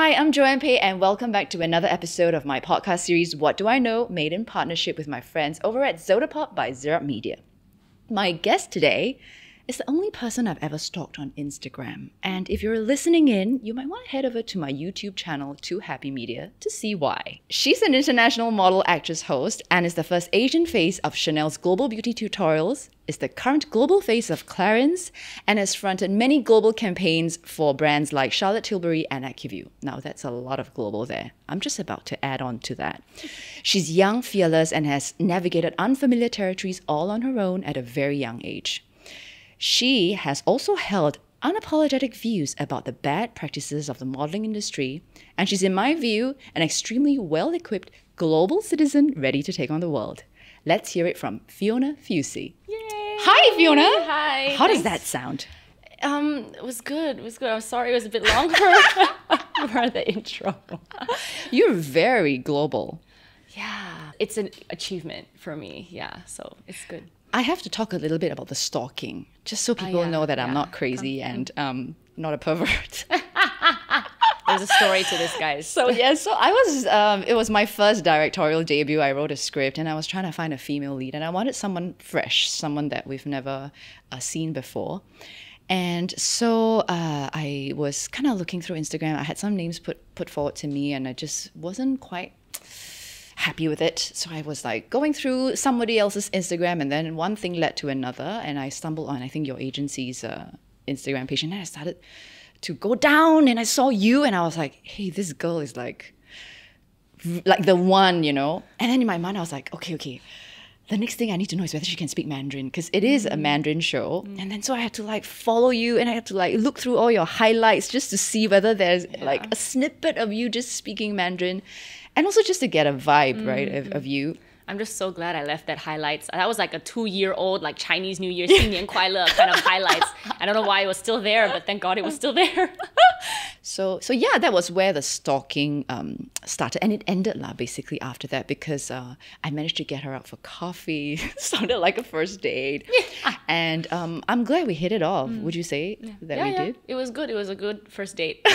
Hi, I'm Joanne Pei, and welcome back to another episode of my podcast series, What Do I Know?, made in partnership with my friends over at Zodapop by Zero Media. My guest today is the only person I've ever stalked on Instagram. And if you're listening in, you might want to head over to my YouTube channel, Too Happy Media, to see why. She's an international model, actress, host, and is the first Asian face of Chanel's global beauty tutorials, is the current global face of Clarins, and has fronted many global campaigns for brands like Charlotte Tilbury and AccuView. Now, that's a lot of global there. I'm just about to add on to that. She's young, fearless, and has navigated unfamiliar territories all on her own at a very young age. She has also held unapologetic views about the bad practices of the modeling industry, and she's, in my view, an extremely well-equipped global citizen ready to take on the world. Let's hear it from Fiona Fussi. Yay! Hi, Fiona! Hi! How does that sound? It was good. I'm sorry it was a bit longer for the intro. You're very global. Yeah, it's an achievement for me. Yeah, so it's good. I have to talk a little bit about the stalking, just so people know that I'm not crazy and not a pervert. There's a story to this, guys. So I was, it was my first directorial debut. I wrote a script and I was trying to find a female lead, and I wanted someone fresh, someone that we've never seen before. And so I was kind of looking through Instagram. I had some names put forward to me, and I just wasn't quite happy with it. So I was like going through somebody else's Instagram, and then one thing led to another, and I stumbled on, I think, your agency's Instagram page, and then I started to go down, and I saw you, and I was like, hey, this girl is like the one, you know. And then in my mind I was like, okay, the next thing I need to know is whether she can speak Mandarin, because it is a Mandarin show. And then so I had to like follow you, and I had to like look through all your highlights just to see whether there's like a snippet of you just speaking Mandarin, and also just to get a vibe, right, of you. I'm just so glad I left that highlights. That was like a 2-year-old like Chinese New Year 新年快乐 kind of highlights. I don't know why it was still there, but thank God it was still there. So yeah, that was where the stalking started, and it ended basically after that, because I managed to get her out for coffee. Sounded like a first date. And I'm glad we hit it off. Would you say that we did? It was good. It was a good first date.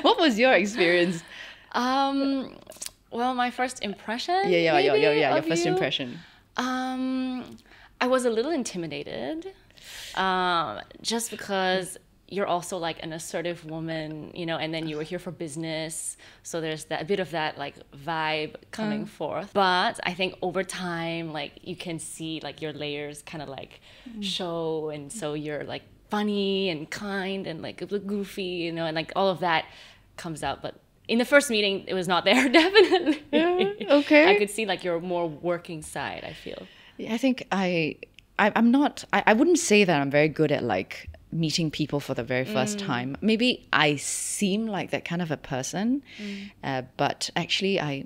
What was your experience? Well, my first impression. Your first impression. I was a little intimidated, just because you're also like an assertive woman, you know, and then you were here for business, so there's a bit of that like vibe coming forth. But I think over time, like you can see like your layers kind of like show, and so you're like funny and kind and like a bit goofy, you know, and like all of that comes out. But in the first meeting, it was not there, definitely. Okay. I could see like your more working side, I feel. I think I'm not, I wouldn't say that I'm very good at like meeting people for the very first time. Maybe I seem like that kind of a person, but actually I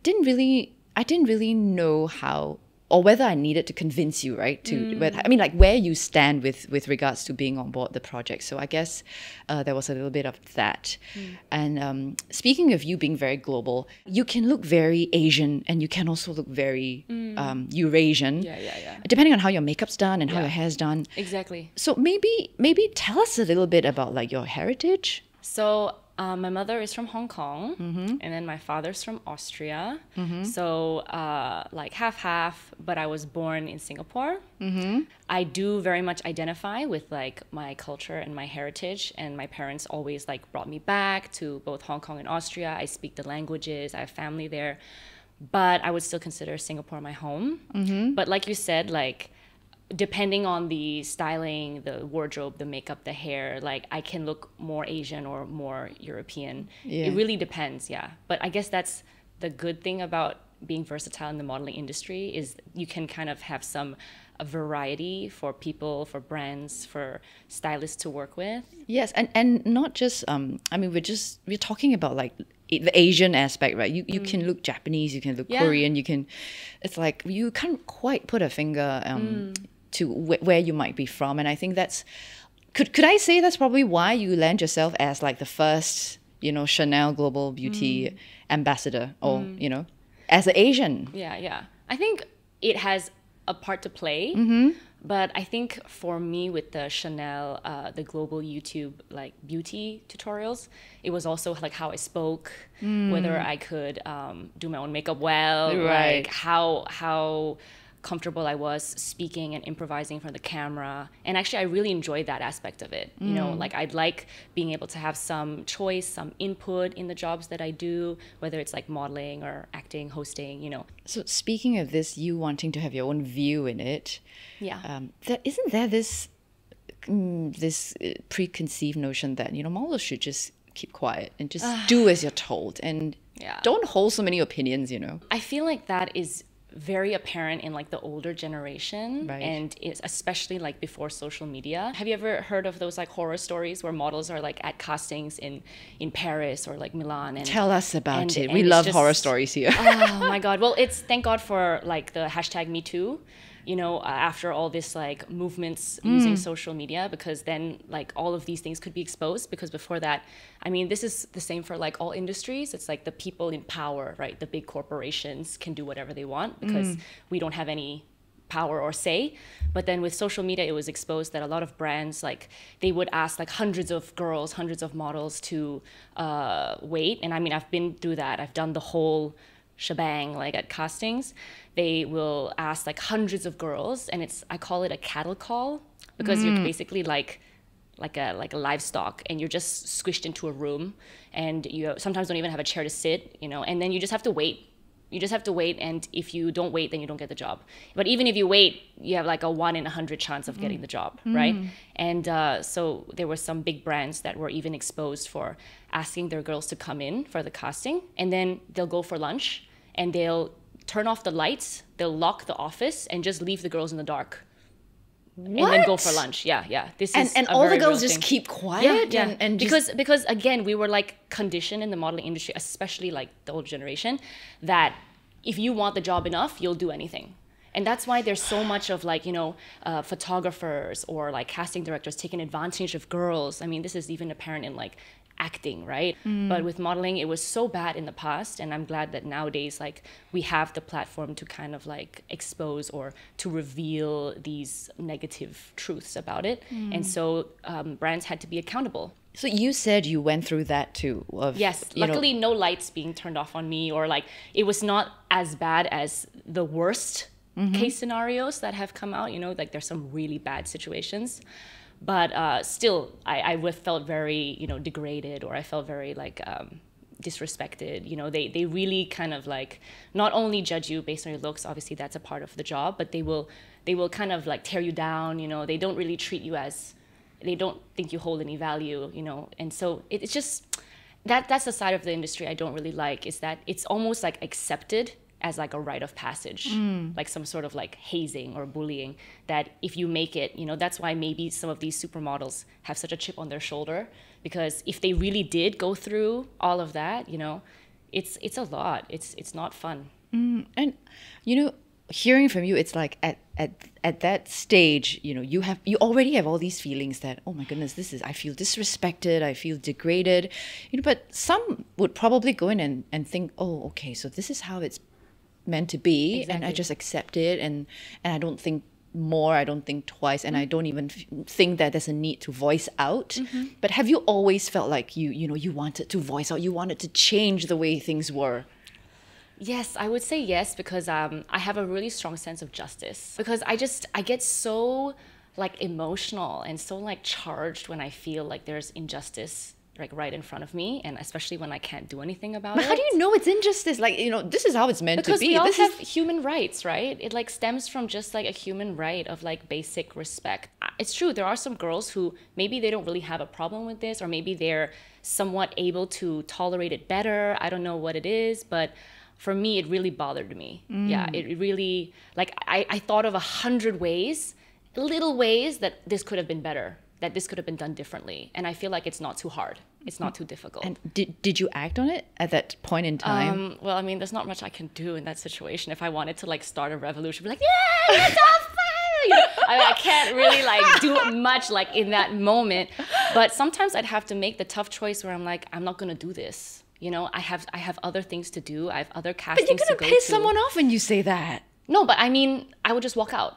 didn't really know how, or whether I needed to convince you, right? I mean, like where you stand with regards to being on board the project. So I guess there was a little bit of that. And speaking of you being very global, you can look very Asian, and you can also look very Eurasian. Yeah. Depending on how your makeup's done and how your hair's done. Exactly. So maybe tell us a little bit about like your heritage. So my mother is from Hong Kong, and then my father's from Austria. So like half, but I was born in Singapore. I do very much identify with like my culture and my heritage, and my parents always like brought me back to both Hong Kong and Austria. I speak the languages, I have family there, but I would still consider Singapore my home. But like you said, like depending on the styling, the wardrobe, the makeup, the hair, like I can look more Asian or more European. It really depends, But I guess that's the good thing about being versatile in the modeling industry, is you can kind of have a variety for people, for brands, for stylists to work with. Yes, and not just I mean, we're talking about like the Asian aspect, right? You can look Japanese, you can look Korean, it's like you can't quite put a finger to where you might be from. And I think that's, could I say that's probably why you land yourself as like the first, you know, Chanel global beauty ambassador, or you know, as an Asian. I think it has a part to play, But I think for me with the Chanel, the global YouTube like beauty tutorials, it was also like how I spoke, whether I could do my own makeup well, Right. like how comfortable I was speaking and improvising in front of the camera. And actually, I really enjoyed that aspect of it. You know, like I'd like being able to have some choice, some input in the jobs that I do, whether it's like modeling or acting, hosting, you know. So speaking of this, you wanting to have your own view in it, Yeah. isn't there this preconceived notion that, you know, models should just keep quiet and just do as you're told and Yeah. don't hold so many opinions, you know? I feel like that is very apparent in like the older generation, Right. and it's especially like before social media. Have you ever heard of those like horror stories where models are like at castings in Paris or like Milan? And Tell us about it. and We it's love just- horror stories here. Oh my god. Well, it's thank God for like the hashtag Me Too, you know, after all this like movements using social media, because then like all of these things could be exposed. Because before that, I mean, this is the same for like all industries. It's like the people in power, right? The big corporations can do whatever they want because we don't have any power or say. But then with social media, it was exposed that a lot of brands, like they would ask like hundreds of girls, hundreds of models to wait. And I mean, I've been through that. I've done the whole shebang, like at castings. They will ask like hundreds of girls, and I call it a cattle call, because you're basically like a livestock, and you're just squished into a room, and you sometimes don't even have a chair to sit, you know, and then you just have to wait. You just have to wait, and if you don't wait, then you don't get the job. But even if you wait, you have like a 1 in 100 chance of getting the job, right? And so there were some big brands that were even exposed for asking their girls to come in for the casting, and then they'll go for lunch, and they'll turn off the lights, they'll lock the office, and just leave the girls in the dark. And then go for lunch. Yeah. This is And a all the very girls real just thing. keep quiet and just... because again, we were like conditioned in the modeling industry, especially like the older generation, that if you want the job enough, you'll do anything. And that's why there's so much of like, you know, photographers or like casting directors taking advantage of girls. I mean, this is even apparent in like acting, right? But with modeling, it was so bad in the past, and I'm glad that nowadays like we have the platform to kind of like expose or to reveal these negative truths about it. And so brands had to be accountable. So you said you went through that too. Yes, luckily no lights being turned off on me, or like it was not as bad as the worst case scenarios that have come out, you know, like there's some really bad situations. But still, I felt very, you know, degraded, or I felt very like disrespected. You know, they really kind of like not only judge you based on your looks, obviously that's a part of the job, but they will kind of like tear you down. You know, they don't really treat you as, they don't think you hold any value. You know, and so it's just that's the side of the industry I don't really like, is that it's almost like accepted as like a rite of passage, like some sort of like hazing or bullying, that if you make it, you know, that's why maybe some of these supermodels have such a chip on their shoulder, because if they really did go through all of that, you know, it's a lot. It's not fun. And, you know, hearing from you, it's like at that stage, you know, you already have all these feelings that, oh my goodness, I feel disrespected, I feel degraded, you know, but some would probably go in and think, oh, okay, so this is how it's meant to be, and I just accept it, and I don't think more, I don't think twice, and I don't even think that there's a need to voice out. But have you always felt like you know, you wanted to voice out, you wanted to change the way things were? Yes, I would say yes, because I have a really strong sense of justice, because I get so like emotional and so like charged when I feel like there's injustice like right in front of me, and especially when I can't do anything about it. But how do you know it's injustice? Like, you know, this is how it's meant because to be. we all This have human rights, right? It like stems from just like a human right of like basic respect. It's true, there are some girls who maybe they don't really have a problem with this, or maybe they're somewhat able to tolerate it better. I don't know what it is, but for me, it really bothered me. Yeah, it really, like I thought of 100 ways, little ways that this could have been better, that this could have been done differently. And I feel like it's not too hard. It's not too difficult. And did you act on it at that point in time? Well, I mean, there's not much I can do in that situation. If I wanted to like start a revolution, be like, yeah, you're so fun! You know, I can't really like do much like in that moment. But sometimes I'd have to make the tough choice where I'm like, I'm not gonna do this. You know, I have other things to do. I have other castings to go to. But you're gonna piss someone off when you say that. No, but I mean, I would just walk out.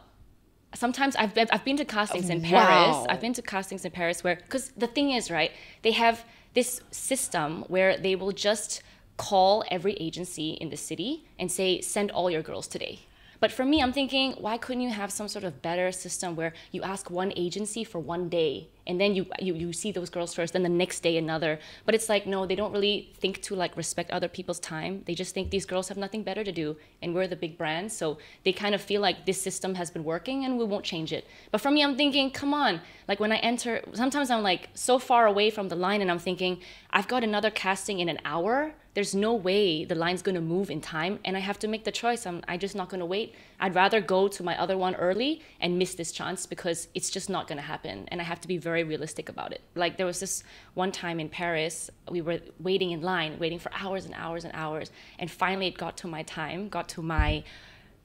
sometimes I've been to castings in Wow. Paris. I've been to castings in Paris where, because the thing is, right, they have this system where they will just call every agency in the city and say, send all your girls today. But for me, I'm thinking, why couldn't you have some sort of better system where you ask one agency for one day and then you see those girls first, then the next day another. But it's like, no, they don't really think to like respect other people's time. They just think these girls have nothing better to do and we're the big brand. So they kind of feel like this system has been working and we won't change it. But for me, I'm thinking, come on. Like when I enter, sometimes I'm like so far away from the line and I'm thinking, I've got another casting in an hour. There's no way the line's going to move in time and I have to make the choice. I'm just not going to wait. I'd rather go to my other one early and miss this chance because it's just not going to happen. And I have to be very realistic about it. Like there was this one time in Paris, we were waiting in line, waiting for hours and hours and hours. And finally it got to my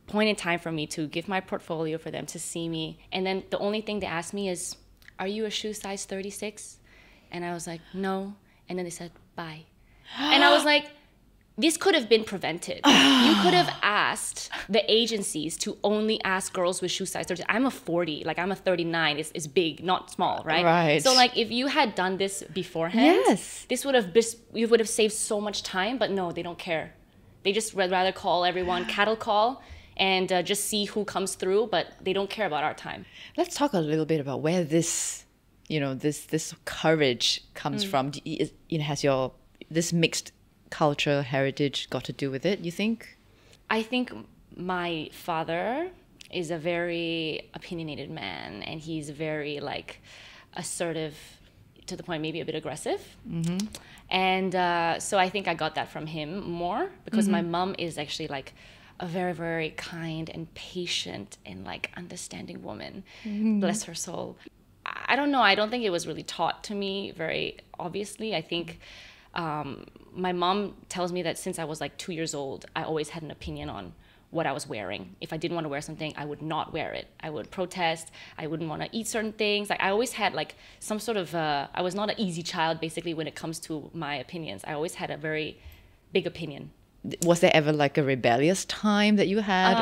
point in time for me to give my portfolio for them to see me. And then the only thing they asked me is, are you a shoe size 36? And I was like, no. And then they said, bye. And I was like, this could have been prevented. You could have asked the agencies to only ask girls with shoe size 30. I'm a 40, like I'm a 39. It's big, not small, right? Right. So like if you had done this beforehand, Yes. you would have saved so much time. But no, they don't care. They just would rather call everyone cattle call and just see who comes through. But they don't care about our time. Let's talk a little bit about where this, this courage comes from. Has this mixed culture heritage got to do with it, you think? I think my father is a very opinionated man and he's very like assertive to the point maybe a bit aggressive. Mm-hmm. And so I think I got that from him more because my mom is actually like a very, very kind and patient and like understanding woman. Bless her soul. I don't know. I don't think it was really taught to me very obviously. I think my mom tells me that since I was like 2 years old, I always had an opinion on what I was wearing. If I didn't want to wear something, I would not wear it. I would protest. I wouldn't want to eat certain things. Like I always had like some sort of, I was not an easy child basically when it comes to my opinions. I always had a very big opinion. Was there ever like a rebellious time that you had?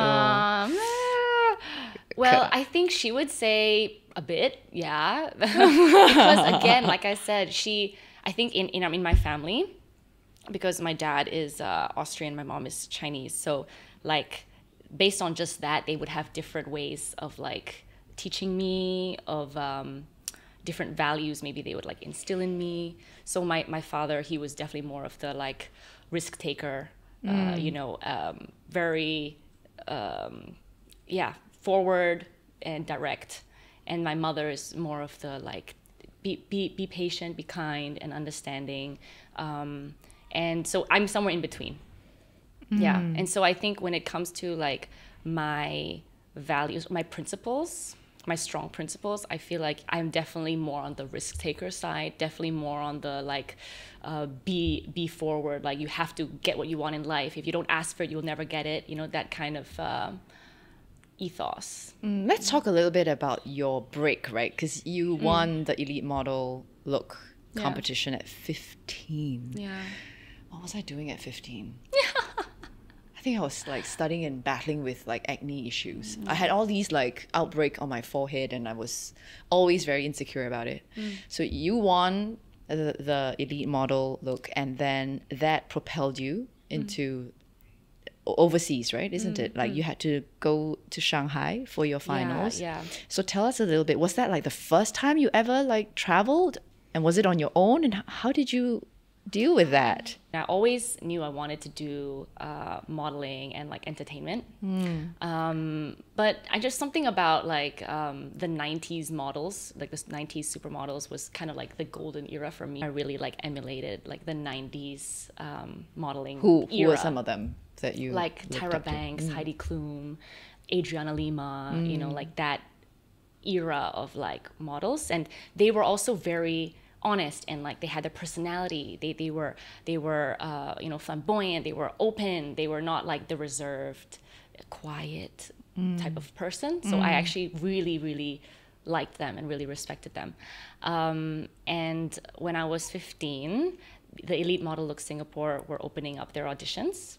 Well, I think she would say a bit, yeah. Because again, like I said, I think in my family, because my dad is Austrian, my mom is Chinese. So like based on just that, they would have different ways of like teaching me of different values. Maybe they would like instill in me. So my father, he was definitely more of the like risk taker, very, forward and direct. And my mother is more of the like, be patient, be kind and understanding. And so I'm somewhere in between. Yeah. And so I think when it comes to like my values, my principles, my strong principles, I feel like I'm definitely more on the risk taker side, definitely more on the like be forward, like you have to get what you want in life. If you don't ask for it, you'll never get it. That kind of ethos. Let's talk a little bit about your break, right? Because you won the elite model look competition at 15. Yeah. What was I doing at 15? I think I was like studying and battling with like acne issues. I had all these like outbreak on my forehead and I was always very insecure about it. So you won the elite model look and then that propelled you into overseas, right? Isn't it? Like you had to go to Shanghai for your finals. Yeah. So tell us a little bit, was that like the first time you ever like traveled? And was it on your own? And how did you deal with that? I always knew I wanted to do modeling and like entertainment. But I just something about like the 90s models, like the 90s supermodels was kind of like the golden era for me. I really like emulated like the 90s modeling Who era. were some of them that you like Tyra Banks, Heidi Klum, Adriana Lima, like that era of like models. And they were also very honest and like they had their personality. They were flamboyant, they were open, they were not like the reserved, quiet type of person. So I actually really, really liked them and really respected them. And when I was 15, the Elite Model Look Singapore were opening up their auditions.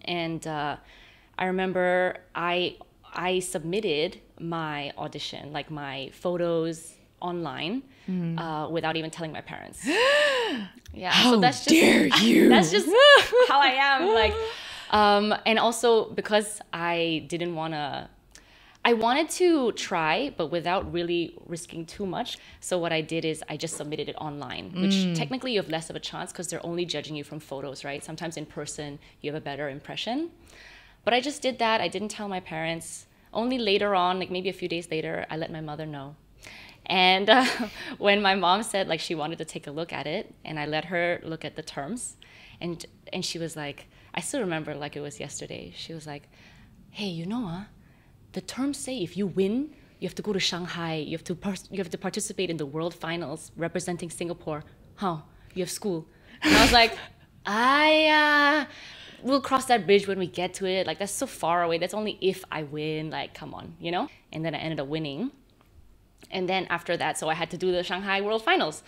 And I remember I I submitted my audition, like my photos online, without even telling my parents. Yeah, How so that's just, dare you? That's just how I am. Like, and also because I wanted to try, but without really risking too much. So what I did is I just submitted it online, which technically you have less of a chance because they're only judging you from photos, right? Sometimes in person, you have a better impression. But I just did that. I didn't tell my parents. Only later on, like maybe a few days later, I let my mother know. And when my mom said like she wanted to take a look at it, and I let her look at the terms, and she was like, I still remember like it was yesterday. She was like, hey, the terms say if you win, you have to go to Shanghai. You have to participate in the world finals representing Singapore. How? You have school. And I was like, we'll cross that bridge when we get to it. Like, that's so far away. That's only if I win. Like, come on, And then I ended up winning. And then after that, so I had to do the Shanghai World Finals.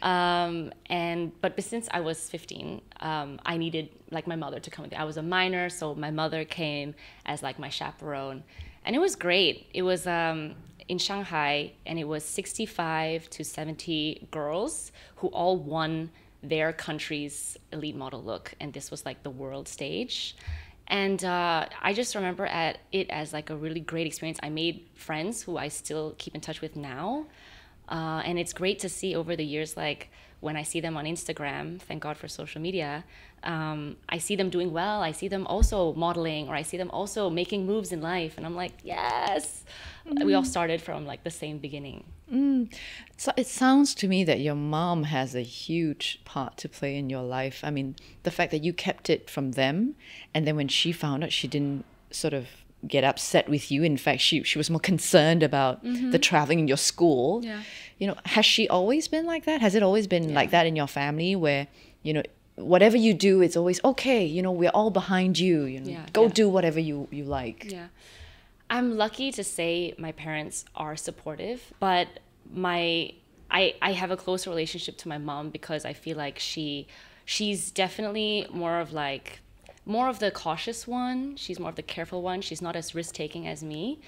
But since I was 15, I needed like my mother to come with me. I was a minor, so my mother came as like my chaperone. And it was great. It was in Shanghai, and it was 65 to 70 girls who all won their country's elite model look. And this was like the world stage. And I just remember it as like a really great experience. I made friends who I still keep in touch with now. And it's great to see over the years, like when I see them on Instagram, thank God for social media, I see them doing well. I see them also modeling, or I see them also making moves in life. And I'm like, yes, we all started from like the same beginning. So it sounds to me that your mom has a huge part to play in your life. I mean, the fact that you kept it from them, and then when she found out, she didn't sort of get upset with you. In fact, she was more concerned about the traveling in your school. Yeah. Has she always been like that? Has it always been like that in your family where, whatever you do, it's always, okay, we're all behind you, go do whatever you like. Yeah. I'm lucky to say my parents are supportive, but I have a close relationship to my mom because I feel like she's definitely more of the cautious one. She's more of the careful one. She's not as risk-taking as me.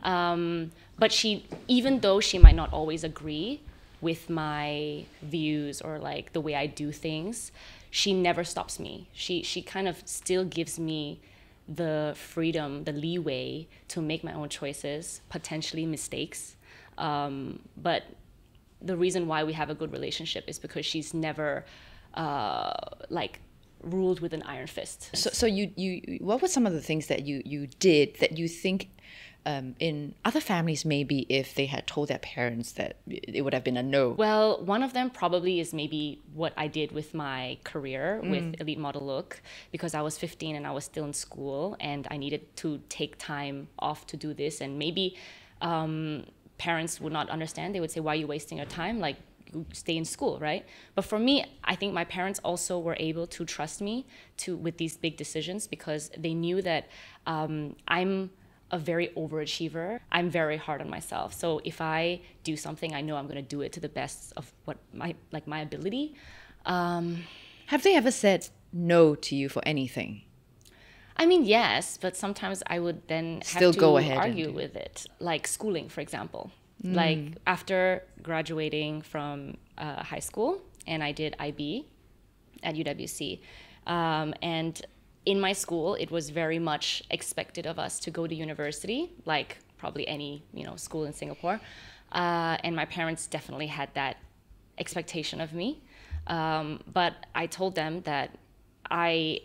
But even though she might not always agree with my views or like the way I do things, she never stops me. She kind of still gives me the freedom, the leeway to make my own choices, potentially mistakes. But the reason why we have a good relationship is because she's never ruled with an iron fist. So you what were some of the things that you did that you think in other families, maybe if they had told their parents, that it would have been a no? Well, one of them probably is maybe what I did with my career with Elite Model Look, because I was 15 and I was still in school and I needed to take time off to do this. And maybe parents would not understand. They would say, why are you wasting your time? Like, you stay in school, right? But for me, I think my parents also were able to trust me with these big decisions because they knew that I'm a very overachiever. I'm very hard on myself. So if I do something, I know I'm going to do it to the best of what my ability. Have they ever said no to you for anything? I mean, yes, but sometimes I would then Still have to go ahead argue with it. Like schooling, for example. Like after graduating from high school, and I did IB at UWC, and in my school, it was very much expected of us to go to university, like probably any school in Singapore, and my parents definitely had that expectation of me. But I told them that I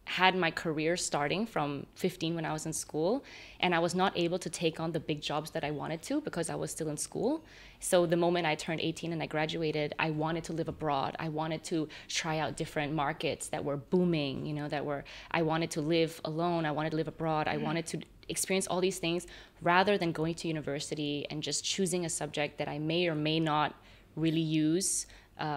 had my career starting from 15 when I was in school, and I was not able to take on the big jobs that I wanted to because I was still in school. So the moment I turned 18 and I graduated, I wanted to live abroad. I wanted to try out different markets that were booming, I wanted to live alone. I wanted to live abroad. I wanted to experience all these things rather than going to university and just choosing a subject that I may or may not really use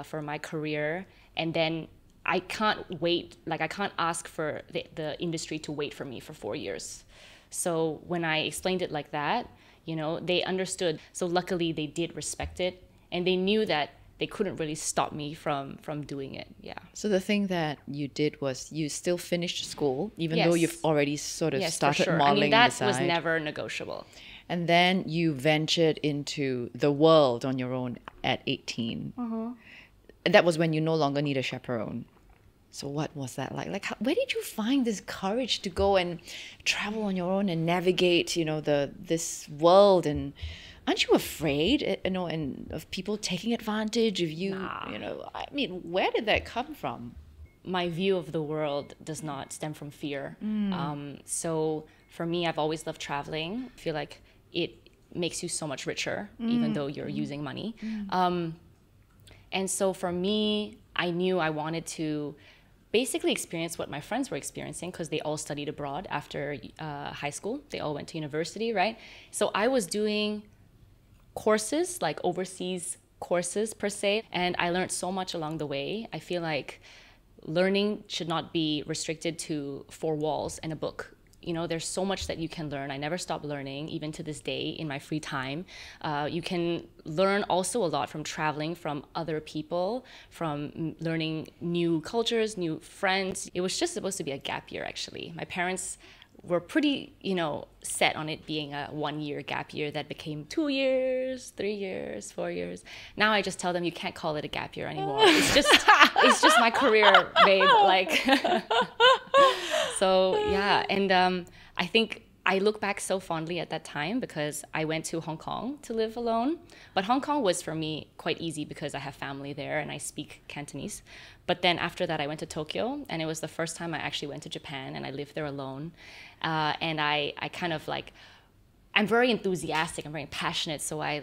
for my career. And then I can't wait, I can't ask for the industry to wait for me for 4 years. So when I explained it like that, they understood. So luckily they did respect it, and they knew that they couldn't really stop me from doing it. Yeah. So the thing that you did was you still finished school, even though you've already sort of started for sure. modeling on the that was side. never negotiable. And then you ventured into the world on your own at 18. And that was when you no longer need a chaperone. So what was that like? Like, where did you find this courage to go and travel on your own and navigate, this world? And aren't you afraid, and of people taking advantage of you? Nah. I mean, where did that come from? My view of the world does not stem from fear. So for me, I've always loved traveling. I feel like it makes you so much richer, even though you're using money. And so for me, I knew I wanted to basically experience what my friends were experiencing, because they all studied abroad after high school. They all went to university, right? So I was doing courses, like overseas courses per se, and I learned so much along the way. I feel like learning should not be restricted to four walls and a book. There's so much that you can learn. I never stop learning, even to this day in my free time. You can learn also a lot from traveling, from other people, from learning new cultures, new friends. It was just supposed to be a gap year, actually. My parents were pretty, set on it being a 1 year gap year that became 2 years, 3 years, 4 years. Now I just tell them you can't call it a gap year anymore. It's just my career, babe. Like, so yeah. And I think I look back so fondly at that time because I went to Hong Kong to live alone. But Hong Kong was for me quite easy because I have family there and I speak Cantonese. But then after that, I went to Tokyo, and it was the first time I actually went to Japan, and I lived there alone. And I kind of like, I'm very enthusiastic, I'm very passionate, so I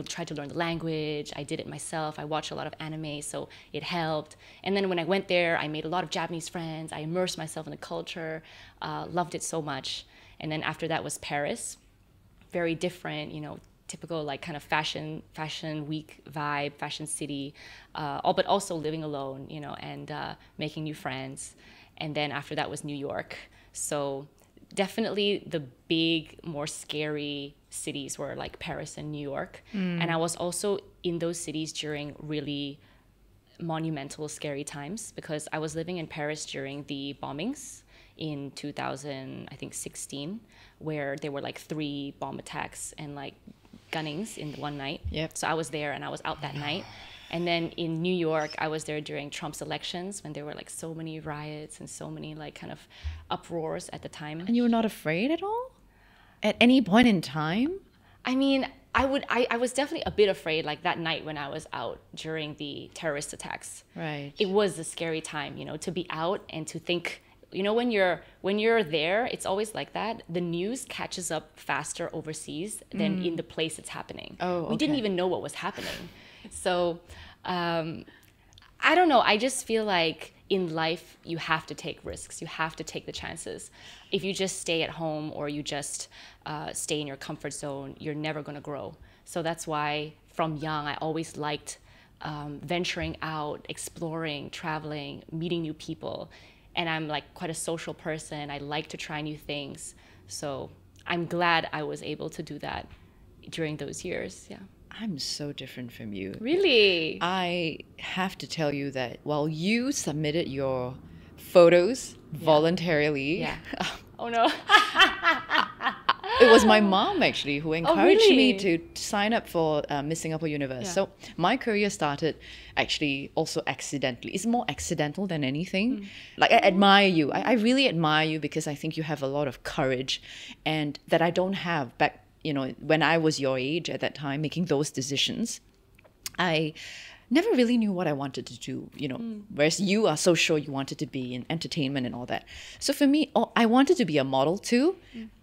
tried to learn the language. I did it myself. I watched a lot of anime, so it helped. And then when I went there, I made a lot of Japanese friends. I immersed myself in the culture, loved it so much. And then after that was Paris. Very different, typical like kind of fashion week vibe, fashion city, but also living alone, and making new friends. And then after that was New York. So definitely the big, more scary cities were like Paris and New York. And I was also in those cities during really monumental, scary times, because I was living in Paris during the bombings in 2016, where there were like 3 bomb attacks and like gunnings in one night. Yep. So I was there and I was out that night. And then in New York, I was there during Trump's elections, when there were like so many riots and so many like kind of uproars at the time. And you were not afraid at all? At any point in time? I mean, I was definitely a bit afraid, like that night when I was out during the terrorist attacks. Right. It was a scary time, to be out and to think, when you're there, it's always like that. The news catches up faster overseas than in the place it's happening. Oh, okay. We didn't even know what was happening. So I don't know. I just feel like in life, you have to take risks. You have to take the chances. If you just stay at home or you just stay in your comfort zone, you're never going to grow. So that's why from young, I always liked venturing out, exploring, traveling, meeting new people. And I'm like quite a social person. I like to try new things. So I'm glad I was able to do that during those years. Yeah. I'm so different from you. Really? I have to tell you that while you submitted your photos voluntarily, Yeah. Oh no. it was my mom actually who encouraged me really? to sign up for Miss Singapore Universe. Yeah. So my career started actually also accidentally. It's more accidental than anything. Like I admire you. I really admire you because I think you have a lot of courage, and that I don't have back, when I was your age at that time, making those decisions. I never really knew what I wanted to do, whereas you are so sure you wanted to be in entertainment and all that. So for me, I wanted to be a model too,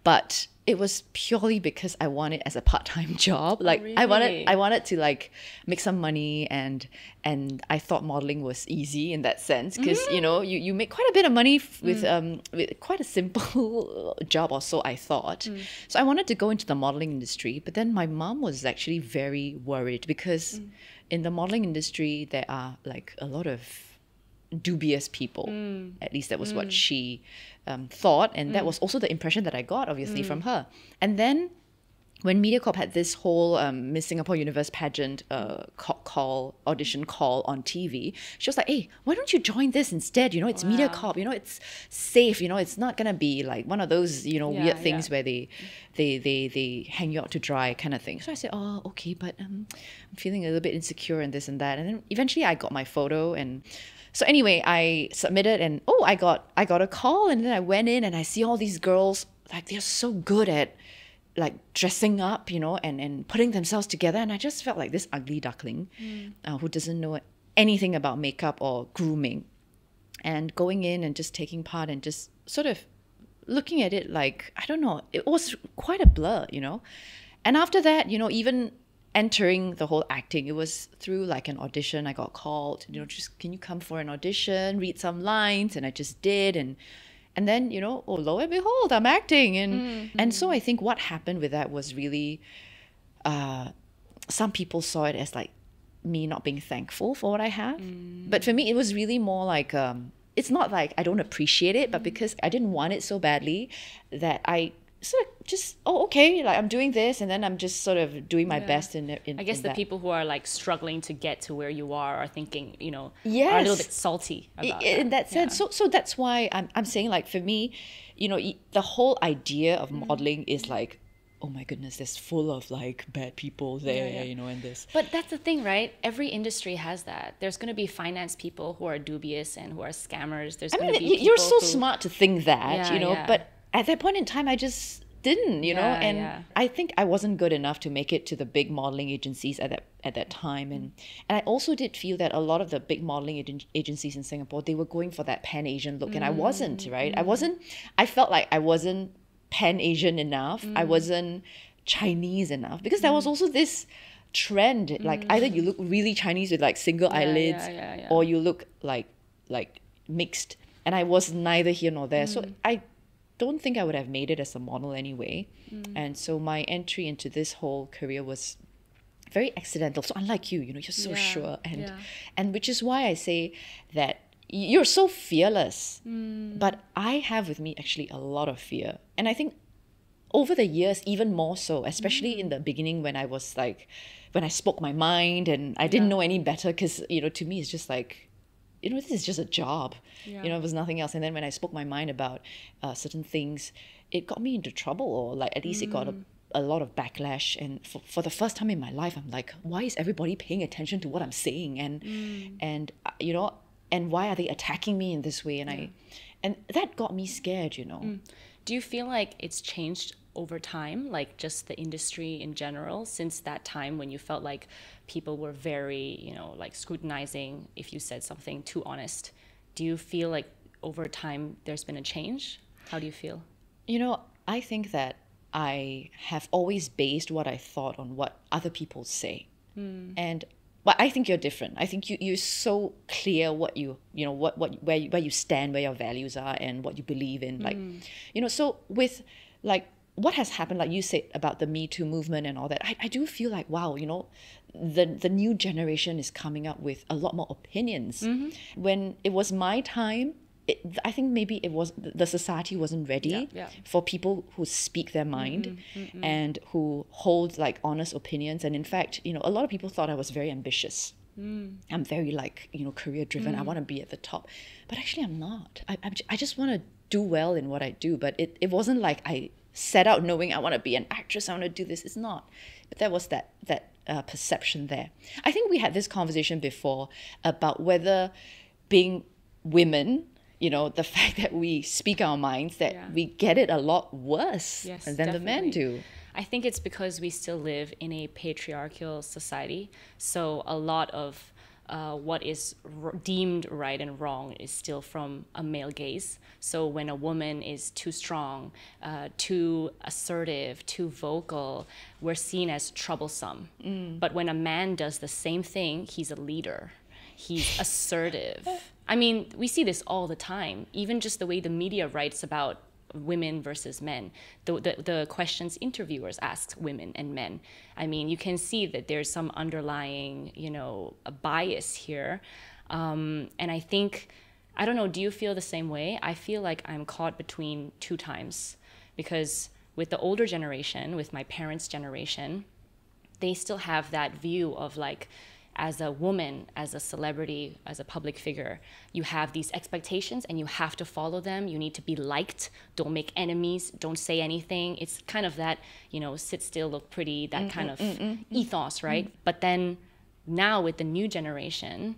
but it was purely because I wanted as a part-time job. Like really? I wanted to like make some money, and I thought modeling was easy in that sense because you make quite a bit of money with quite a simple job, or so I thought. So I wanted to go into the modeling industry, but then my mom was actually very worried because in the modeling industry there are like a lot of dubious people. At least that was what she thought, and that was also the impression that I got, obviously, from her. And then when MediaCorp had this whole Miss Singapore Universe pageant audition call on TV, she was like, hey, why don't you join this instead? You know, it's MediaCorp, you know, it's safe, you know, it's not going to be like one of those, you know, weird things where they hang you out to dry kind of thing. So I said, oh, okay, but I'm feeling a little bit insecure and this and that. And then eventually I got my photo, and so anyway, I submitted, and I got a call, and then I went in and I see all these girls, like they're so good at like dressing up, you know, and putting themselves together. And I just felt like this ugly duckling who doesn't know anything about makeup or grooming, and going in and just taking part and just sort of looking at it like, I don't know, it was quite a blur, you know. And after that, you know, even entering the whole acting, it was through like an audition. I got called, you know, just can you come for an audition, read some lines, and I just did. And then, you know, lo and behold, I'm acting. And so I think what happened with that was really, some people saw it as like me not being thankful for what I have. But for me, it was really more like, it's not like I don't appreciate it, but because I didn't want it so badly that I sort of just, okay, like I'm doing this, and then I'm just sort of doing my best in I guess in the that. people who are like struggling to get to where you are thinking, you know, Yes. are a little bit salty about In that sense. So that's why I'm saying, like, for me, you know, the whole idea of modeling is like, oh my goodness, there's full of like bad people there, you know, and this. But that's the thing, right? Every industry has that. There's going to be finance people who are dubious and who are scammers. There's going to be you're people so who... smart to think that, you know, but at that point in time, I just didn't, you know, and I think I wasn't good enough to make it to the big modeling agencies at that time. And I also did feel that a lot of the big modeling agencies in Singapore, they were going for that Pan-Asian look, and I wasn't, right? I felt like I wasn't Pan-Asian enough. I wasn't Chinese enough, because there was also this trend, like either you look really Chinese with like single eyelids, or you look like mixed, and I was neither here nor there. So I don't think I would have made it as a model anyway. And so my entry into this whole career was very accidental. So unlike you, you know, you're so sure, and which is why I say that you're so fearless. But I have with me actually a lot of fear, and I think over the years even more so, especially in the beginning when I was like, when I spoke my mind and I didn't know any better, because, you know, to me it's just like, you know, this is just a job. You know, it was nothing else. And then when I spoke my mind about certain things, it got me into trouble, or like at least it got a lot of backlash. And for the first time in my life, I'm like, why is everybody paying attention to what I'm saying? And you know, and why are they attacking me in this way? And that got me scared, you know. Do you feel like it's changed over time, like just the industry in general, since that time when you felt like people were very, you know, like scrutinizing if you said something too honest? Do you feel like over time there's been a change? How do you feel? You know, I think that I have always based what I thought on what other people say. But I think you're different. I think you're so clear what you know, where you stand, where your values are, and what you believe in. Like, you know, so with like what has happened, like you said about the Me Too movement and all that, I do feel like, wow, you know, the new generation is coming up with a lot more opinions. When it was my time, I think maybe it was the society wasn't ready for people who speak their mind and who hold like honest opinions. And in fact, you know, a lot of people thought I was very ambitious. I'm very like, you know, career driven. I want to be at the top, but actually I'm not. I just want to do well in what I do. But it wasn't like I set out knowing I want to be an actress, I want to do this. It's not. But there was that perception there. I think we had this conversation before about whether being women, you know, the fact that we speak our minds, that we get it a lot worse than definitely. The men do. I think it's because we still live in a patriarchal society. So a lot of what is deemed right and wrong is still from a male gaze. So when a woman is too strong, too assertive, too vocal, we're seen as troublesome. But when a man does the same thing, he's a leader. He's assertive. I mean, we see this all the time. Even just the way the media writes about women versus men, the questions interviewers ask women and men. I mean, you can see that there's some underlying, you know, a bias here. And I think, I don't know, do you feel the same way? I feel like I'm caught between two times, because with the older generation, with my parents' generation, they still have that view of like, as a woman, as a celebrity, as a public figure, you have these expectations and you have to follow them. You need to be liked. Don't make enemies. Don't say anything. It's kind of that, you know, sit still, look pretty, that kind of ethos, right? But then now with the new generation,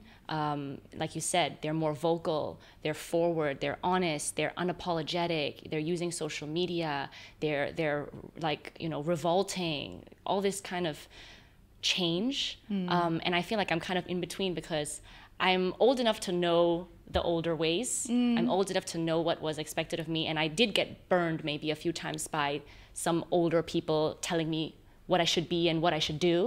like you said, they're more vocal, they're forward, they're honest, they're unapologetic, they're using social media, they're like, you know, revolting, all this kind of change. And I feel like I'm kind of in between because I'm old enough to know the older ways. I'm old enough to know what was expected of me. And I did get burned maybe a few times by some older people telling me what I should be and what I should do.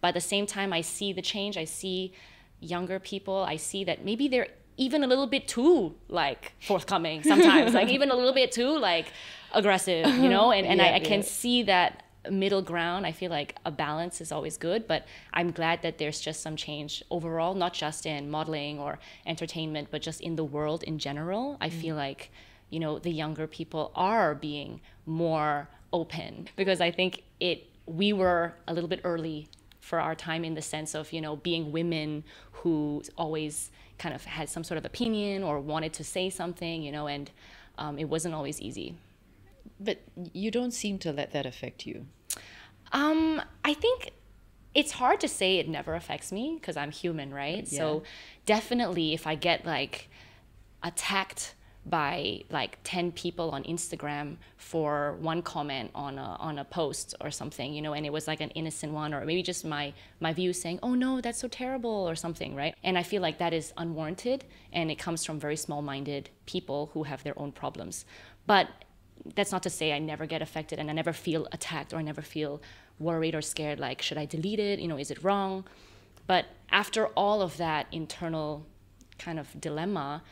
But at the same time, I see the change. I see younger people. I see that maybe they're even a little bit too like forthcoming sometimes, like even a little bit too like aggressive, you know? And I can see that middle ground. I feel like a balance is always good, but I'm glad that there's just some change overall, not just in modeling or entertainment, but just in the world in general. I feel like, you know, the younger people are being more open because I think we were a little bit early for our time in the sense of, you know, being women who always kind of had some sort of opinion or wanted to say something, you know, and it wasn't always easy. But you don't seem to let that affect you. I think it's hard to say it never affects me because I'm human, right? Yeah. So definitely if I get like attacked by like 10 people on Instagram for one comment on a post or something, you know, and it was like an innocent one, or maybe just my view saying, oh no, that's so terrible or something, right? And I feel like that is unwarranted and it comes from very small-minded people who have their own problems. But that's not to say I never get affected and I never feel attacked or I never feel worried or scared, like, should I delete it? You know, is it wrong? But after all of that internal kind of dilemma,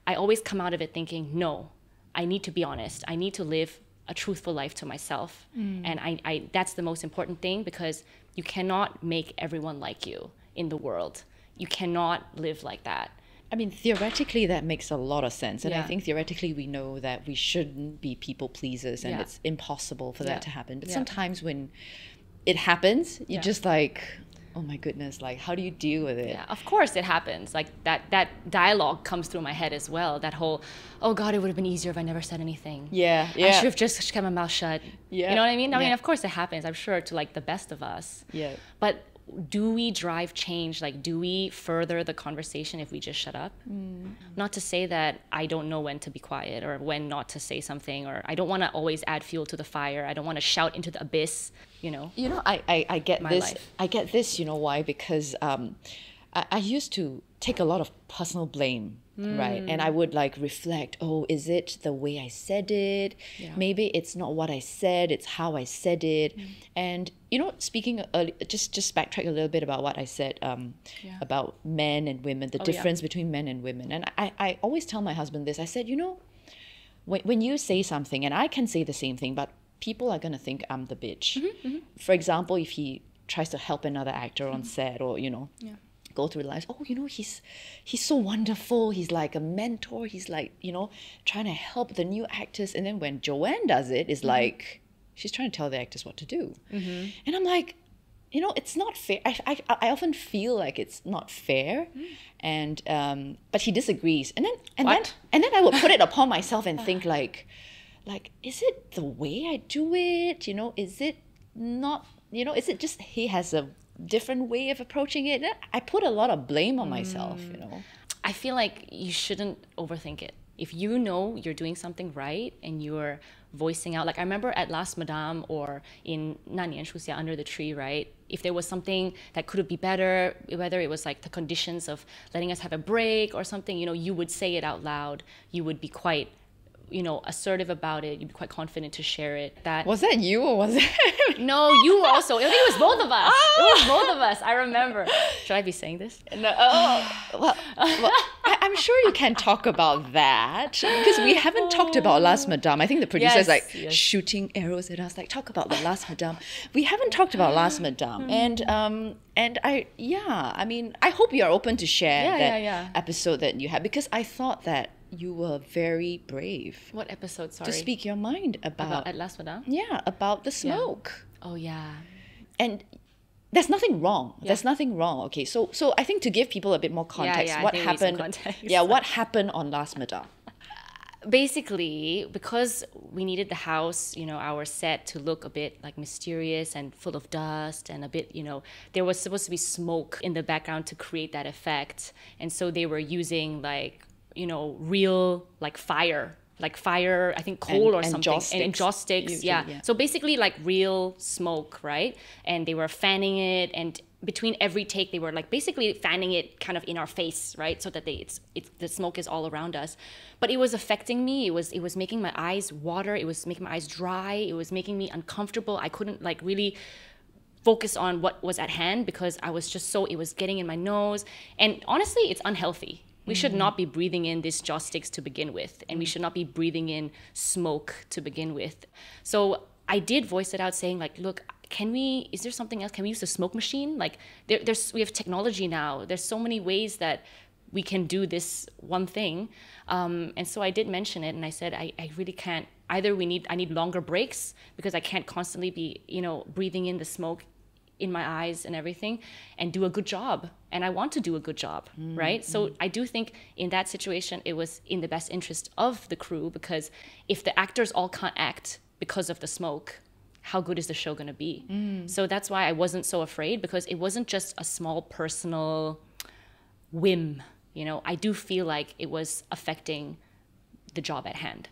I always come out of it thinking, no, I need to be honest. I need to live a truthful life to myself. And I that's the most important thing because you cannot make everyone like you in the world. You cannot live like that. I mean, theoretically, that makes a lot of sense. And I Yeah. think theoretically, we know that we shouldn't be people pleasers and Yeah. it's impossible for that to happen. But Yeah. sometimes when it happens, you're Yeah. just like, oh my goodness, like, how do you deal with it? Yeah, of course it happens. Like that dialogue comes through my head as well. That whole, oh God, it would have been easier if I never said anything. Yeah, I yeah. should have just kept my mouth shut. Yeah. You know what I mean? I mean, Yeah. of course it happens. I'm sure to like the best of us. Yeah. But do we drive change? Like, do we further the conversation if we just shut up? Not to say that I don't know when to be quiet or when not to say something, or I don't want to always add fuel to the fire. I don't want to shout into the abyss, you know? You know, I get My this. life. I get this, you know why? Because I used to take a lot of personal blame, right? And I would like reflect, oh, is it the way I said it? Yeah. Maybe it's not what I said, it's how I said it. And, you know, speaking, just backtrack a little bit about what I said about men and women, the difference between men and women. And I always tell my husband this. I said, you know, when you say something, and I can say the same thing, but people are going to think I'm the bitch. For example, if he tries to help another actor on set or, you know, go through life, oh, you know, he's so wonderful. He's like a mentor. He's like, you know, trying to help the new actors. And then when Joanne does it, it's like, she's trying to tell the actors what to do. And I'm like, you know, it's not fair. I often feel like it's not fair. And, but he disagrees. And then I would put it upon myself and think like, is it the way I do it? You know, is it not, you know, is it just he has a different way of approaching it? I put a lot of blame on myself, you know. I feel like you shouldn't overthink it. If you know you're doing something right and you're voicing out, like I remember at Last Madame or in 那年树下 Under the Tree, right? If there was something that could be better, whether it was like the conditions of letting us have a break or something, you know, you would say it out loud. You would be quite, you know, assertive about it. You'd be quite confident to share it. That Was that you or was it? No, you also. I think it was both of us. It was both of us. I remember. Should I be saying this? No, well, I'm sure you can talk about that because we haven't talked about Last Madame. I think the producer's like shooting arrows at us, like talk about the Last Madame. We haven't talked about Last Madame, and I mean, I hope you're open to share that episode that you had because I thought that you were very brave What episode, sorry? to speak your mind about At Last Madame? yeah, about the smoke. Oh, yeah. And there's nothing wrong. There's nothing wrong. Okay, so I think to give people a bit more context, I what think we need some happened? context. Yeah, what happened on Last Madame? Basically, because we needed the house, our set to look a bit like mysterious and full of dust and a bit, there was supposed to be smoke in the background to create that effect. And so they were using like, real like fire, I think coal or something. And joss sticks. Usually, yeah. So basically like real smoke, right? And they were fanning it, and between every take they were like basically fanning it kind of in our face, right? So that the smoke is all around us. But it was affecting me. It was making my eyes water. It was making my eyes dry. It was making me uncomfortable. I couldn't like really focus on what was at hand because I was just it was getting in my nose. And honestly, it's unhealthy. We should not be breathing in these joss sticks to begin with, and we should not be breathing in smoke to begin with. So I did voice it out saying like, look, is there something else? Can we use the smoke machine? Like we have technology now. There's so many ways that we can do this one thing. And so I did mention it, and I said, I really can't, either I need longer breaks because I can't constantly be, breathing in the smoke in my eyes and everything, and do a good job. And I want to do a good job, right? So I do think in that situation, it was in the best interest of the crew, because if the actors all can't act because of the smoke, how good is the show going to be? So that's why I wasn't so afraid, because it wasn't just a small personal whim. I do feel like it was affecting the job at hand.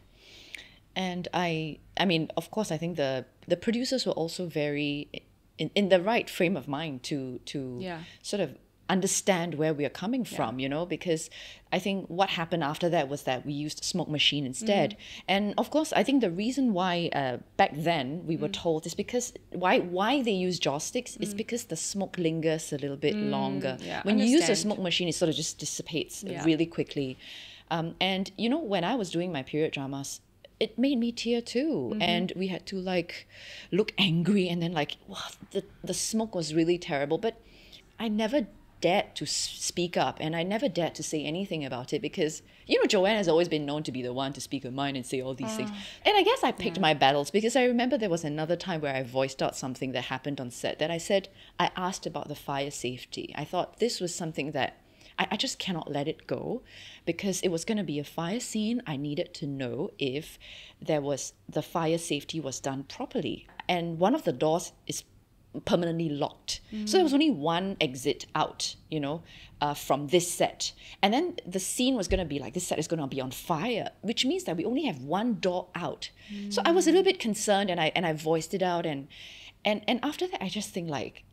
And I mean, of course, I think the producers were also very in the right frame of mind to sort of understand where we are coming from, because I think what happened after that was that we used smoke machine instead. And of course, I think the reason why back then we were told is because why they use joss sticks is because the smoke lingers a little bit longer. When you use a smoke machine, it sort of just dissipates really quickly. And when I was doing my period dramas, it made me tear too. And we had to like look angry, and then like, wow, the smoke was really terrible. But I never dared to speak up, and I never dared to say anything about it, because Joanne has always been known to be the one to speak her mind and say all these things. And I guess I picked my battles, because I remember there was another time where I voiced out something that happened on set, that I asked about the fire safety. I thought this was something that I just cannot let it go, because it was going to be a fire scene. I needed to know if the fire safety was done properly. And one of the doors is permanently locked. So there was only one exit out, from this set. And then the scene was going to be like, this set is going to be on fire, which means that we only have one door out. So I was a little bit concerned, and I voiced it out. And after that, I just think like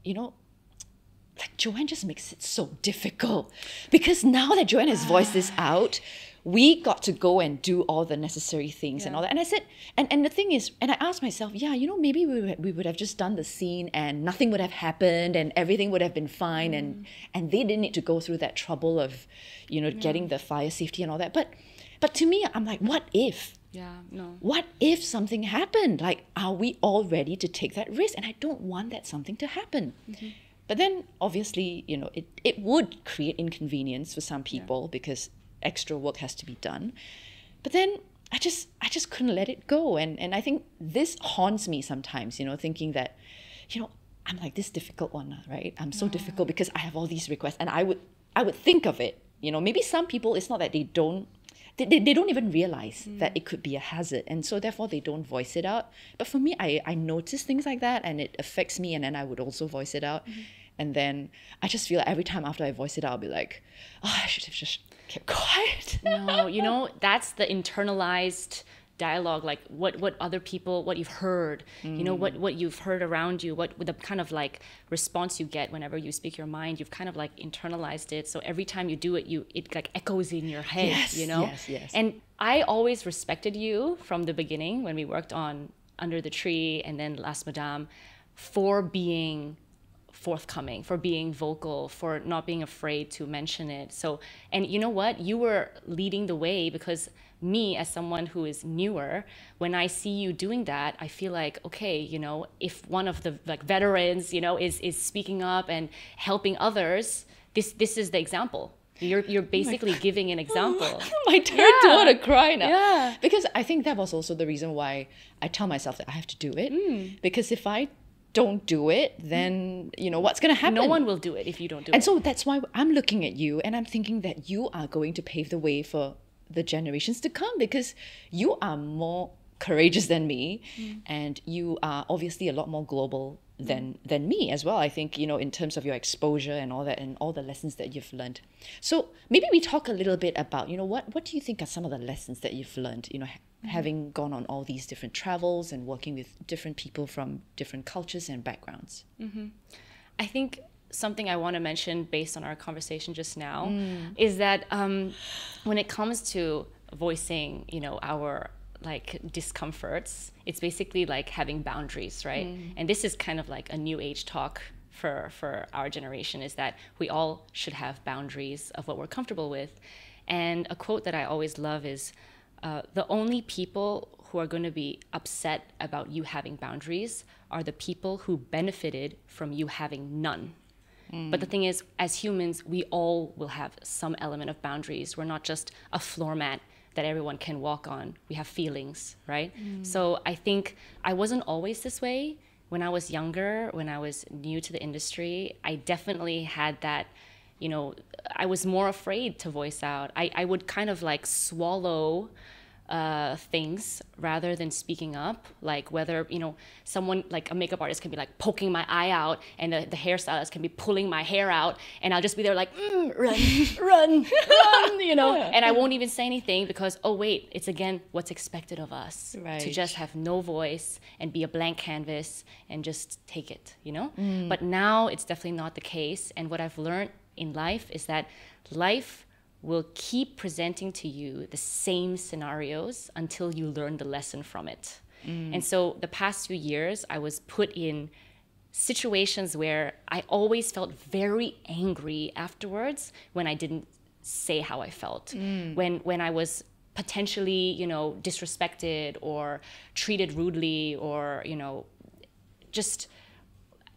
Joanne just makes it so difficult, because now that Joanne has voiced this out, we got to go and do all the necessary things and all that. And I said, and the thing is, and I asked myself, maybe we would have just done the scene and nothing would have happened and everything would have been fine, and they didn't need to go through that trouble of, getting the fire safety and all that. But to me, I'm like, what if? What if something happened? Like, are we all ready to take that risk? And I don't want that something to happen. But then, obviously, it would create inconvenience for some people because extra work has to be done. But then I just couldn't let it go. And I think this haunts me sometimes, thinking that, I'm like this difficult one, right? I'm so difficult because I have all these requests, and I would think of it. Maybe some people, it's not that they don't even realize that it could be a hazard, and so therefore they don't voice it out. But for me, I notice things like that, and it affects me, and then I would also voice it out. And then I just feel like every time after I voice it out, I'll be like, I should have just kept quiet. No, that's the internalized dialogue, like what other people, what you've heard, what you've heard around you, what the kind of like response you get whenever you speak your mind, you've kind of like internalized it. So every time you do it, it like echoes in your head, Yes. And I always respected you from the beginning when we worked on Under the Tree and then Last Madame, for being forthcoming, for being vocal, for not being afraid to mention it. So, and you know what? You were leading the way, because me, as someone who is newer, when I see you doing that, I feel like, okay, if one of the like veterans, is speaking up and helping others, this is the example. You're basically giving an example. My turn to want to cry now. Yeah. Because I think that was also the reason why I tell myself that I have to do it. Because if I don't do it, then, what's going to happen? No one will do it if you don't do it. And so that's why I'm looking at you and I'm thinking that you are going to pave the way for the generations to come, because you are more courageous than me, and you are obviously a lot more global than me as well. I think, in terms of your exposure and all that, and all the lessons that you've learned. So maybe we talk a little bit about, what do you think are some of the lessons that you've learned, having gone on all these different travels and working with different people from different cultures and backgrounds? I think something I want to mention based on our conversation just now is that when it comes to voicing, our like discomforts, it's basically like having boundaries, right? And this is kind of like a new age talk for our generation, is that we all should have boundaries of what we're comfortable with. And a quote that I always love is, the only people who are going to be upset about you having boundaries are the people who benefited from you having none. But the thing is, as humans, we all will have some element of boundaries. We're not just a floor mat that everyone can walk on. We have feelings, right? So I think I wasn't always this way. When I was younger, when I was new to the industry, I definitely had that, I was more afraid to voice out. I would kind of like swallow things rather than speaking up, like whether someone like a makeup artist can be like poking my eye out, and the hairstylist can be pulling my hair out, and I'll just be there like run, and I won't even say anything, because oh wait, it's again what's expected of us, right, to just have no voice and be a blank canvas and just take it, But now it's definitely not the case, and what I've learned in life is that life will keep presenting to you the same scenarios until you learn the lesson from it. And so the past few years, I was put in situations where I always felt very angry afterwards when I didn't say how I felt. When I was potentially, disrespected or treated rudely, or,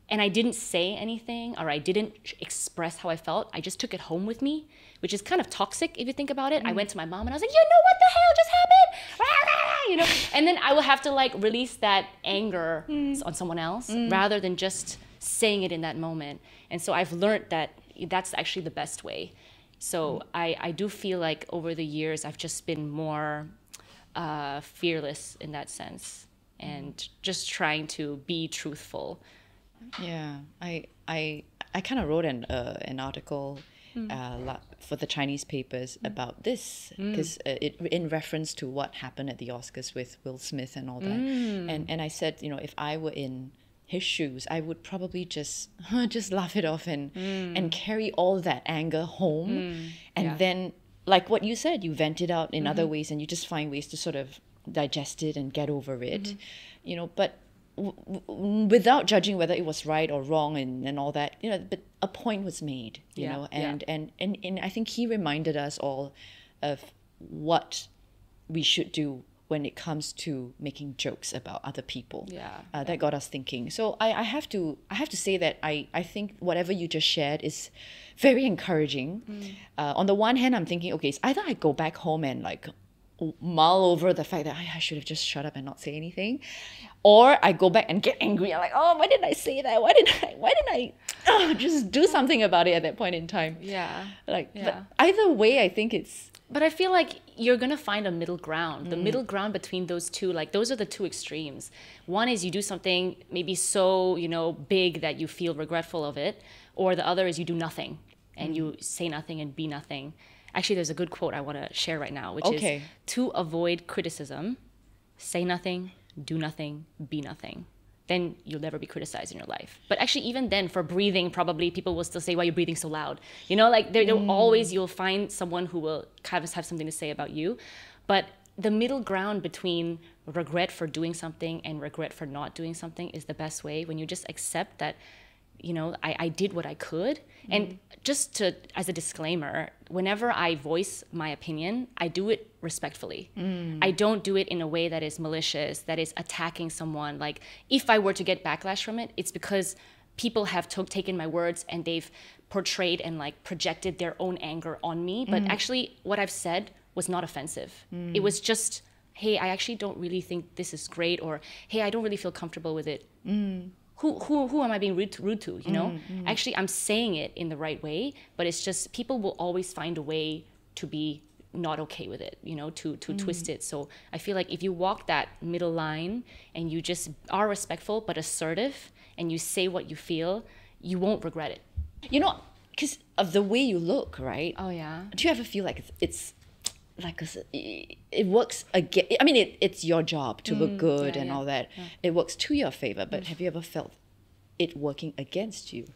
and I didn't say anything, or I didn't express how I felt. I just took it home with me, which is kind of toxic if you think about it. I went to my mom and I was like, what the hell just happened? And then I will have to like release that anger on someone else rather than just saying it in that moment. And so I've learned that that's actually the best way. So I do feel like over the years, I've just been more fearless in that sense, and just trying to be truthful. Yeah, I kind of wrote an article for the Chinese papers about this, because in reference to what happened at the Oscars with Will Smith and all that, and I said, if I were in his shoes, I would probably just laugh it off and carry all that anger home, and then like what you said, you vent it out in other ways, and you just find ways to sort of digest it and get over it, but without judging whether it was right or wrong and all that, but a point was made, and I think he reminded us all of what we should do when it comes to making jokes about other people. That got us thinking. So I have to say that I think whatever you just shared is very encouraging. On the one hand, I'm thinking, okay, it's either I go back home and like mull over the fact that I should have just shut up and not say anything, or I go back and get angry. I'm like, oh, why didn't I say that? Why didn't I just do something about it at that point in time? But either way, I think it's. But I feel like you're gonna find a middle ground. The middle ground between those two, like those are the two extremes. One is you do something maybe so big that you feel regretful of it, or the other is you do nothing and you say nothing and be nothing. Actually, there's a good quote I want to share right now, which is, to avoid criticism, say nothing, do nothing, be nothing. Then you'll never be criticized in your life. But actually, even then, for breathing, probably people will still say, why are you breathing so loud? Like you'll find someone who will kind of have something to say about you. But the middle ground between regret for doing something and regret for not doing something is the best way, when you just accept that, I did what I could. And just as a disclaimer, whenever I voice my opinion, I do it respectfully. I don't do it in a way that is malicious, that is attacking someone. Like, if I were to get backlash from it, it's because people have taken my words and they've portrayed and like projected their own anger on me. But actually what I've said was not offensive. It was just, hey, I actually don't really think this is great, or hey, I don't really feel comfortable with it. Who am I being rude to, you know? Actually, I'm saying it in the right way, but it's just people will always find a way to be not okay with it, you know, to twist it. So I feel like if you walk that middle line and you just are respectful but assertive and you say what you feel, you won't regret it. You know, because of the way you look, right? Oh, yeah. Do you ever feel like it's like it works again? I mean, it's your job to look good and all that. Yeah. It works to your favor, but have you ever felt it working against you?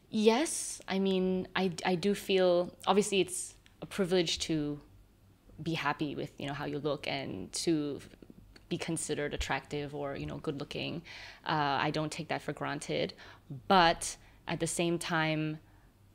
Yes. I mean, I do feel, obviously it's a privilege to be happy with, you know, how you look and to be considered attractive or, you know, good looking. I don't take that for granted. But at the same time,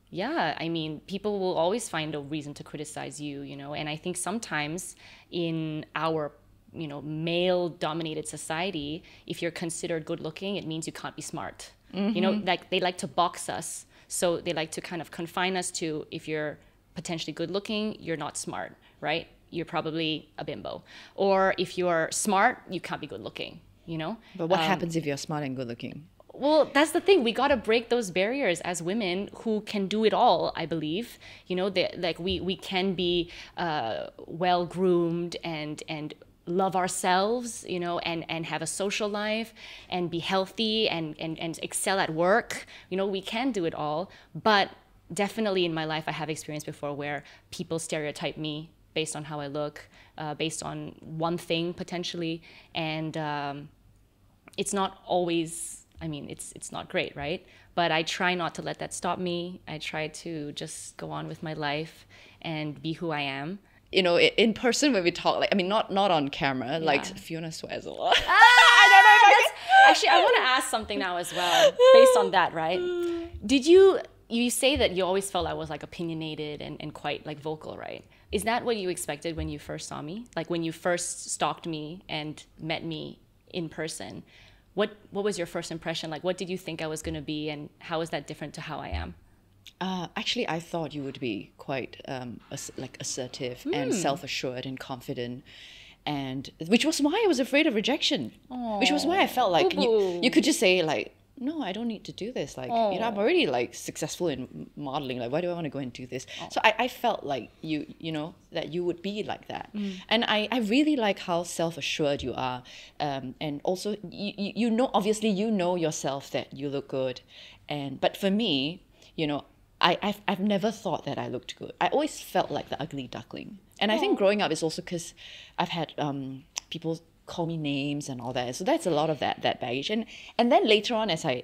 yeah, I mean, people will always find a reason to criticize you, you know, and I think sometimes in our, you know, male-dominated society, if you're considered good looking, it means you can't be smart. You know, like they like to box us. So they like to kind of confine us to, if you're potentially good looking, you're not smart, right? You're probably a bimbo. Or if you're smart, you can't be good looking, you know? But what happens if you're smart and good looking? Well, that's the thing. We got to break those barriers as women who can do it all, I believe. You know, like we can be well groomed and love ourselves, you know, and have a social life and be healthy and excel at work. You know, we can do it all. But definitely in my life, I have experienced before where people stereotype me based on how I look, based on one thing potentially. And it's not always, I mean, it's not great, right? But I try not to let that stop me. I try to just go on with my life and be who I am. You know, in person when we talk, like, I mean, not on camera, like Fiona swears a lot. I don't know if I can. Actually, I want to ask something now as well, based on that, right? Did you say that you always felt I was like opinionated and quite like vocal, right? Is that what you expected when you first saw me? Like when you first stalked me and met me in person, what was your first impression? Like what did you think I was going to be, and how is that different to how I am? Actually, I thought you would be quite like assertive and self-assured and confident, and which was why I was afraid of rejection. Which was why I felt like you could just say like, no, I don't need to do this. Like, you know, I'm already like successful in modeling. Like, why do I want to go and do this? So I felt like you know, that you would be like that. And I really like how self-assured you are. And also, you know, obviously you know yourself that you look good. But for me, you know, I've never thought that I looked good. I always felt like the ugly duckling. And I think growing up is also because I've had people call me names and all that. So that's a lot of that baggage. And then later on, as I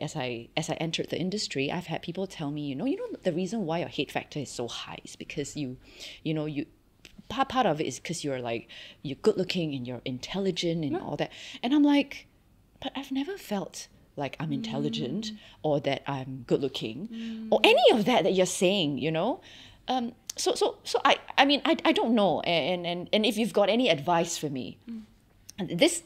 entered the industry, I've had people tell me, you know, the reason why your hate factor is so high is because you part of it is because you're good looking and you're intelligent and all that. And I'm like, but I've never felt like I'm intelligent or that I'm good looking or any of that you're saying, you know. So I mean I don't know, and if you've got any advice for me, this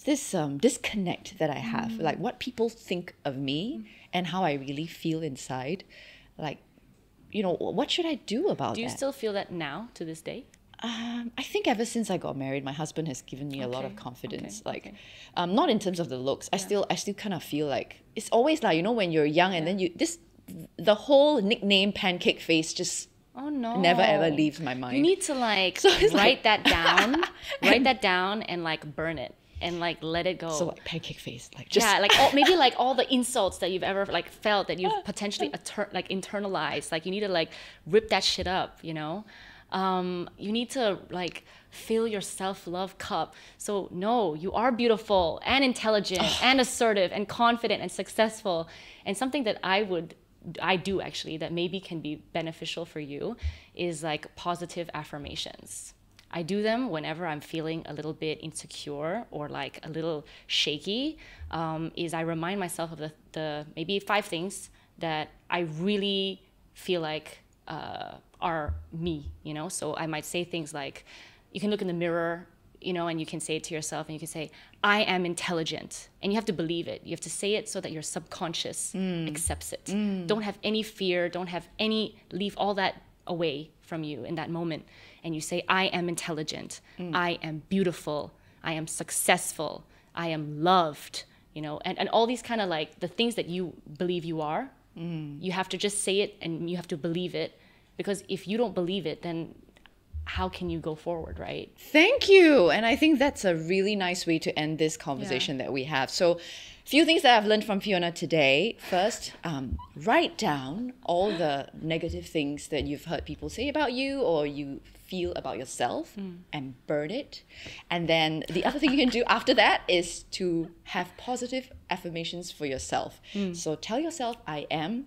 disconnect that I have, like what people think of me and how I really feel inside, like, you know, what should I do about that? Do you still feel that now to this day? I think ever since I got married, my husband has given me a lot of confidence. Not in terms of the looks. I still kind of feel like it's always like, you know, when you're young and then the whole nickname pancake face just never ever leaves my mind. You need to write that down, write that down and like burn it and like let it go. So like pancake face, like just maybe like all the insults that you've ever like felt that you've potentially like internalized. Like you need to like rip that shit up, you know. You need to like fill your self-love cup. So no, you are beautiful and intelligent and assertive and confident and successful. And something that I do actually that maybe can be beneficial for you is like positive affirmations. I do them whenever I'm feeling a little bit insecure or like a little shaky. Is I remind myself of the maybe 5 things that I really feel like are me, you know? So I might say things like, you can look in the mirror and you can say it to yourself, and you can say, I am intelligent. And you have to believe it. You have to say it so that your subconscious accepts it. Don't have any fear, leave all that away from you in that moment. And you say, I am intelligent. I am beautiful. I am successful. I am loved. And all these kind of like the things that you believe you are, you have to just say it and you have to believe it. Because if you don't believe it, then how can you go forward, right? Thank you. And I think that's a really nice way to end this conversation that we have. So, few things that I've learned from Fiona today. First, write down all the negative things that you've heard people say about you or you feel about yourself and burn it. And then the other thing you can do after that is to have positive affirmations for yourself. So tell yourself, I am,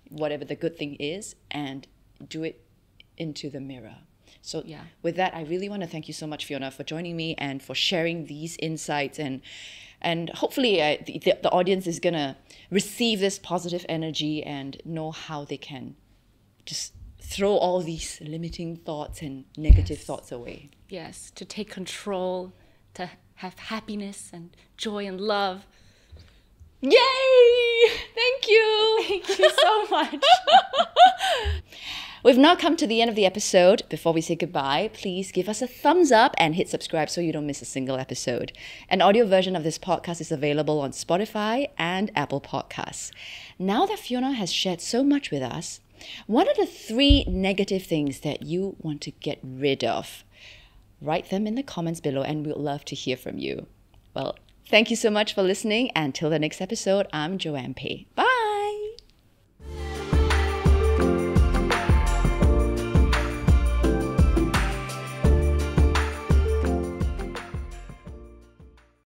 whatever the good thing is, and do it into the mirror. So with that, I really want to thank you so much, Fiona, for joining me and for sharing these insights. And hopefully the audience is going to receive this positive energy and know how they can just throw all these limiting thoughts and negative thoughts away. Yes, to take control, to have happiness and joy and love. Yay! Thank you! Thank you so much. We've now come to the end of the episode. Before we say goodbye, please give us a thumbs up and hit subscribe so you don't miss a single episode. An audio version of this podcast is available on Spotify and Apple Podcasts. Now that Fiona has shared so much with us, what are the 3 negative things that you want to get rid of? Write them in the comments below and we'd love to hear from you. Well, thank you so much for listening. Until the next episode, I'm Joanne Pei. Bye!